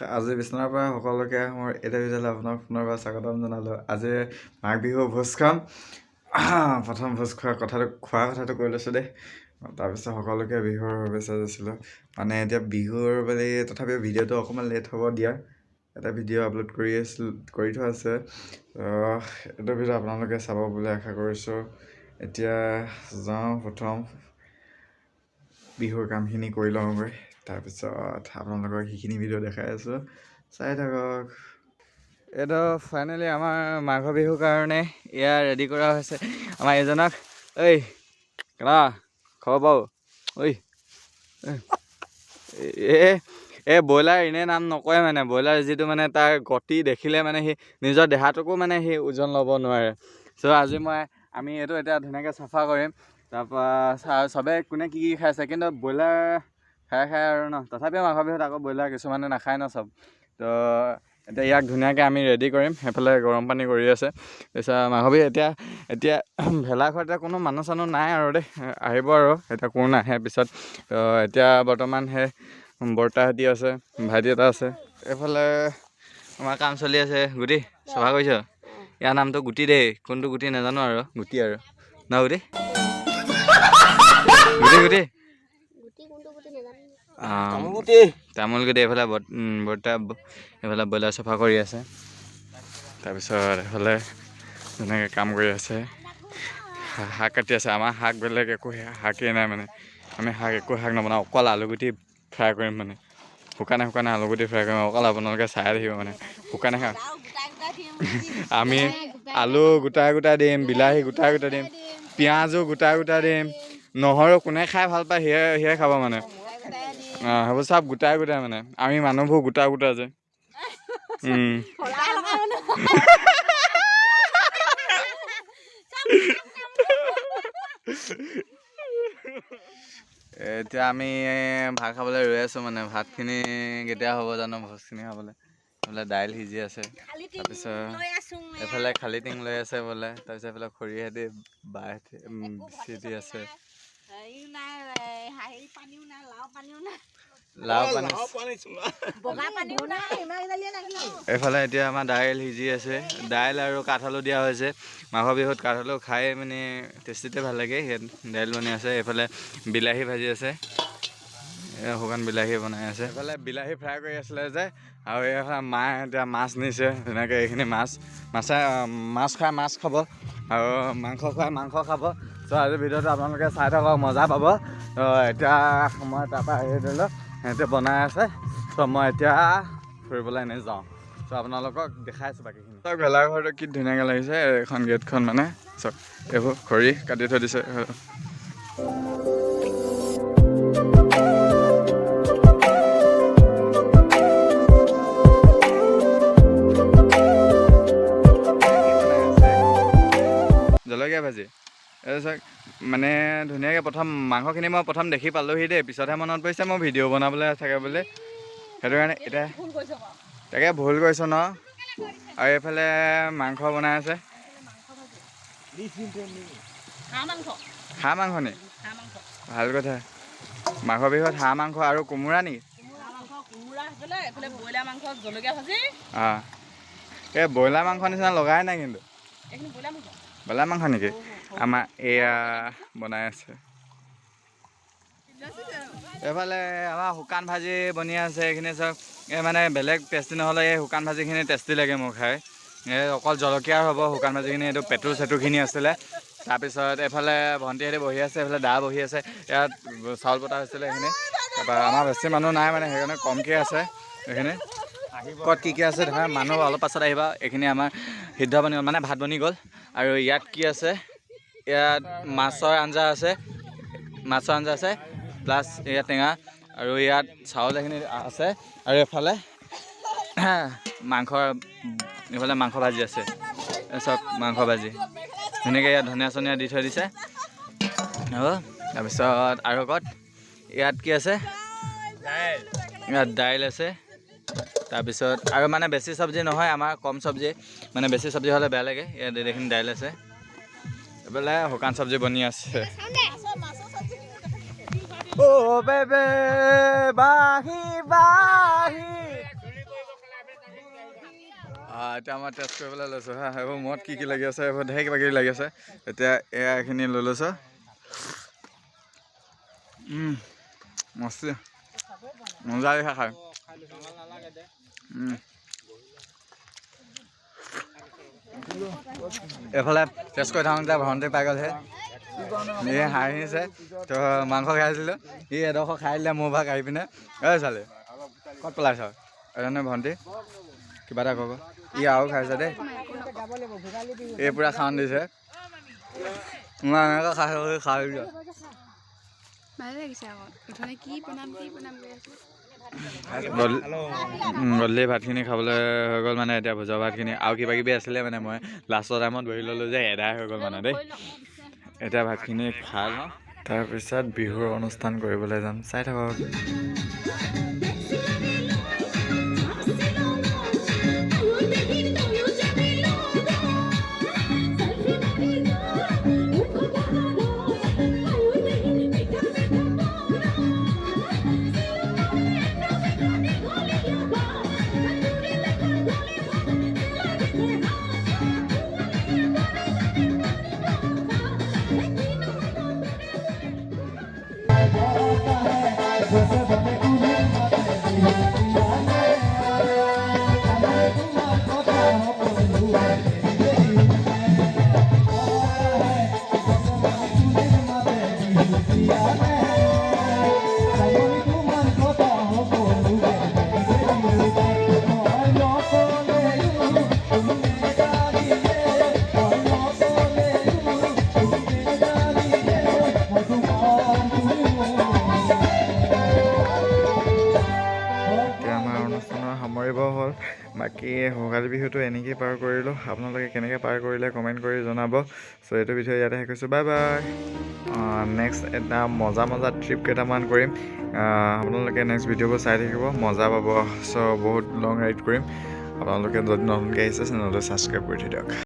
আজি বিচনাৰ পৰা সকলোকে মোৰ এটা ভিডিঅ'লৈ আপোনাক পুনৰবাৰ স্বাগতম জনালোঁ। আজি মাঘ বিহু ভোজ খাম। প্ৰথম ভোজ খোৱাৰ কথাটো কৈ লৈছোঁ দেই। তাৰপিছত সকলোকে বিহুৰ শুভেচ্ছা দিছিলোঁ। মানে এতিয়া বিহুৰ বুলি তথাপিও ভিডিঅ'টো অকণমান লেট হ'ব দিয়া। এটা ভিডিঅ' আপলোড কৰি থোৱা আছে। এইটো ভিডিঅ' আপোনালোকে চাব বুলি আশা কৰিছোঁ। এতিয়া যাওঁ প্ৰথম বিহুৰ কামখিনি কৰি লওঁগৈ, তাৰপিছত আপোনালোকক সেইখিনি ভিডিঅ' দেখাই আছোঁ, চাই থাকক। এইটো ফাইনেলি আমাৰ মাঘ বিহুৰ কাৰণে এয়া ৰেডি কৰা হৈছে। আমাৰ এজনক ঐ কেলা খবৰ পাওঁ ঐ এই ব্ৰইলাৰ এনেই নাম নকয় মানে, ব্ৰইলাৰ যিটো মানে তাৰ গতি দেখিলে মানে সি নিজৰ দেহাটোকো মানে সি ওজন ল'ব নোৱাৰে। চ' আজি আমি এইটো এতিয়া ধুনীয়াকৈ চাফা কৰিম। তাৰপৰা চবে কোনে কি খাইছে, কিন্তু ব্ৰইলাৰ খাই আৰু ন, তথাপিও মাঘ বিহুত আকৌ ব্ৰইলাৰ কিছুমানে নাখায় ন চব। তো এতিয়া ইয়াক ধুনীয়াকৈ আমি ৰেডি কৰিম। সেইফালে গৰম পানী কৰি আছে। তাৰপিছত মাঘ বিহু এতিয়া ভেলাঘৰতে কোনো মানুহ চানুহ নাই আৰু দেই, আহিব আৰু এতিয়া কোনো নাহে পিছত। তো এতিয়া বৰ্তমান সেই বৰ্তাহঁতি আছে, ভাইটি এটা আছে। এইফালে আমাৰ কাম চলি আছে। গুটি চফা কৰিছ? ইয়াৰ নামটো গুটি দেই, কোনটো গুটি নাজানো আৰু গুটি আৰু ন গুটি গুটি তামোল গুটি। এইফালে বৰ্তা এইফালে ব্ৰইলাৰ চফা কৰি আছে। তাৰপিছত এইফালে ধুনীয়াকৈ কাম কৰি আছে, শাক কাটি আছে। আমাৰ শাক বেলেগ একো শাকেই নাই মানে, আমি একো শাক নবনাওঁ, অকল আলুগুটি ফ্ৰাই কৰিম মানে। শুকানে আলুগুটি ফ্ৰাই কৰিম, অকল আপোনালোকে চাই থাকিব মানে। শুকানে খাম আমি, আলু গোটাই দিম, বিলাহী গোটাই দিম, পিঁয়াজো গোটাই দিম, নহৰু কোনে খাই ভাল পায় সিয়ে খাব মানে। সেইবোৰ চব গোটাই মানে, আমি মানুহবোৰ গোটা যে এতিয়া আমি ভাত খাবলৈ ৰৈ আছোঁ মানে। ভাতখিনি কেতিয়া হ'ব জানো, ভোজখিনি খাবলৈ। এইফালে দাইল সিজি আছে, তাৰপিছত এইফালে খালি টিং লৈ আছে বোলে। তাৰপিছত এইফালে খৰিহেঁতি বিচি দি আছে। এইফালে এতিয়া আমাৰ দাইল সিজি আছে, দাইল আৰু কাঠআলু দিয়া হৈছে। মাঘ বিহুত কাঠআলু খাই মানে টেষ্টিতে ভাল লাগে, সেই দাইল বনাই আছে। এইফালে বিলাহী ভাজি আছে, শুকান বিলাহী বনাই আছে। এইফালে বিলাহী ফ্ৰাই কৰি আছিলে যে, আৰু এইফালে মায়ে এতিয়া মাছ নিছে ধুনীয়াকৈ। এইখিনি মাছ খাই মাছ খাব, আৰু মাংস খাই মাংস খাব। ত' আজি ভিডিঅ'টো আপোনালোকে চাই থাকক, মজা পাব। তো এতিয়া মই তাৰপৰা আহি ধৰি লওক সিহঁতে বনাই আছে। তো মই এতিয়া ফুৰিবলৈ এনেই যাওঁ। ত' আপোনালোকক দেখাই আছোঁ বাকীখিনি। চাওক ভেলাঘৰটো কি ধুনীয়াকৈ লাগিছে, এইখন গেটখন মানে। চাওক এইবোৰ খৰি কাটি থৈ দিছে। জলকীয়া ভাজি চাওক মানে ধুনীয়াকৈ প্ৰথম মাংসখিনি মই প্ৰথম দেখি পালোঁহি দেই, পিছতহে মনত পৰিছে মই ভিডিঅ' বনাবলৈ থাকে বুলি। সেইটো কাৰণে এতিয়া তাকে ভুল কৰিছোঁ ন। আৰু এইফালে মাংস বনাই আছে, হাঁহ মাংস নি? ভাল কথা। মাঘ বিহুত হাঁহ মাংস আৰু কোমোৰা নেকি? অঁ, এই ব্ৰইলাৰ মাংস নিচিনা লগাই নাই কিন্তু। ব্ৰইলাৰ মাংস নেকি? আমাৰ এয়া বনাই আছে। এইফালে আমাৰ শুকান ভাজি বনি আছে। এইখিনি চাওক, এই মানে বেলেগ টেষ্টি নহ'লে এই শুকান ভাজিখিনি টেষ্টি লাগে মোৰ খাই। এই অকল জলকীয়াৰ হ'ব শুকান ভাজিখিনি। এইটো পেটুখিনি আছিলে। তাৰপিছত এইফালে ভণ্টিহঁতে বহি আছে, এইফালে দা বহি আছে। ইয়াত চাউল পতা হৈছিলে এইখিনি। তাৰপৰা আমাৰ বেছি মানুহ নাই মানে, সেইকাৰণে কমকৈ আছে এইখিনি। ক'ত কি আছে দেখা, মানুহ অলপ পাছত আহিবা। এইখিনি আমাৰ সিদ্ধ বনি গ'ল মানে, ভাত বনি গ'ল। আৰু ইয়াত কি আছে, ইয়াত মাছৰ আঞ্জা আছে প্লাছ ইয়াত টেঙা, আৰু ইয়াত চাউল এইখিনি আছে। আৰু এইফালে মাংস ভাজি আছে। চব মাংস ভাজি ধুনীয়াকৈ ইয়াত ধনিয়া চনিয়া দি থৈ দিছে। তাৰপিছত আৰু ক'ত ইয়াত কি আছে, ইয়াত দাইল আছে। তাৰপিছত আৰু মানে বেছি চব্জি নহয়, আমাৰ কম চব্জি মানে, বেছি চব্জি হ'লে বেয়া লাগে। ইয়াত এইখিনি দাইল আছে, এইফালে শুকান চব্জি বনি আছে। অ' বেবে বাহি এতিয়া মই টেষ্ট কৰিবলৈ লৈছোঁ হা এইবোৰ মদ কি লাগি আছে এইবোৰ ঢেৰ কিবা কিবি লাগি আছে এতিয়া এয়া এইখিনি লৈ লৈছোঁ মস্তি মজা দেখা খাই এইফালে টেষ্ট কৰি থাকোঁতে ভণ্টি পাই গ'লহে এই হাঁহিছে তো মাংস খাইছিলোঁ সি এডোখৰ খাই দিলে মোৰ ভাগ আহি পিনে এই চালে ক'ত পেলাইছ এজনে ভণ্টি কিবা এটা ক'ব ই আৰু খাইছে দেই এই পূৰা খাওন দিছে মই এনেকৈ খাই দিছোঁ গধূলি ভাতখিনি খাবলৈ হৈ গ'ল মানে এতিয়া ভোজৰ ভাতখিনি আৰু কিবা কিবি আছিলে মানে মই লাষ্টৰ টাইমত বহি ল'লোঁ যে এদাই হৈ গ'ল মানে দেই এতিয়া ভাতখিনি খাই লওঁ তাৰপিছত বিহুৰ অনুষ্ঠান কৰিবলৈ যাম চাই থাকক বাকী ভোগালী বিহুটো এনেকেই পাৰ কৰিলোঁ আপোনালোকে কেনেকৈ পাৰ কৰিলে কমেণ্ট কৰি জনাব চ' এইটো ভিডিঅ' ইয়াতে শেষ কৰিছোঁ বাই বাই নেক্সট এটা মজা ট্ৰিপ কেইটামান কৰিম আপোনালোকে নেক্সট ভিডিঅ'বোৰ চাই থাকিব মজা পাব চ' বহুত লং ৰাইড কৰিম আপোনালোকে যদি নতুনকৈ আহিছে চেনেলটো ছাবস্ক্ৰাইব কৰি থৈ দিয়ক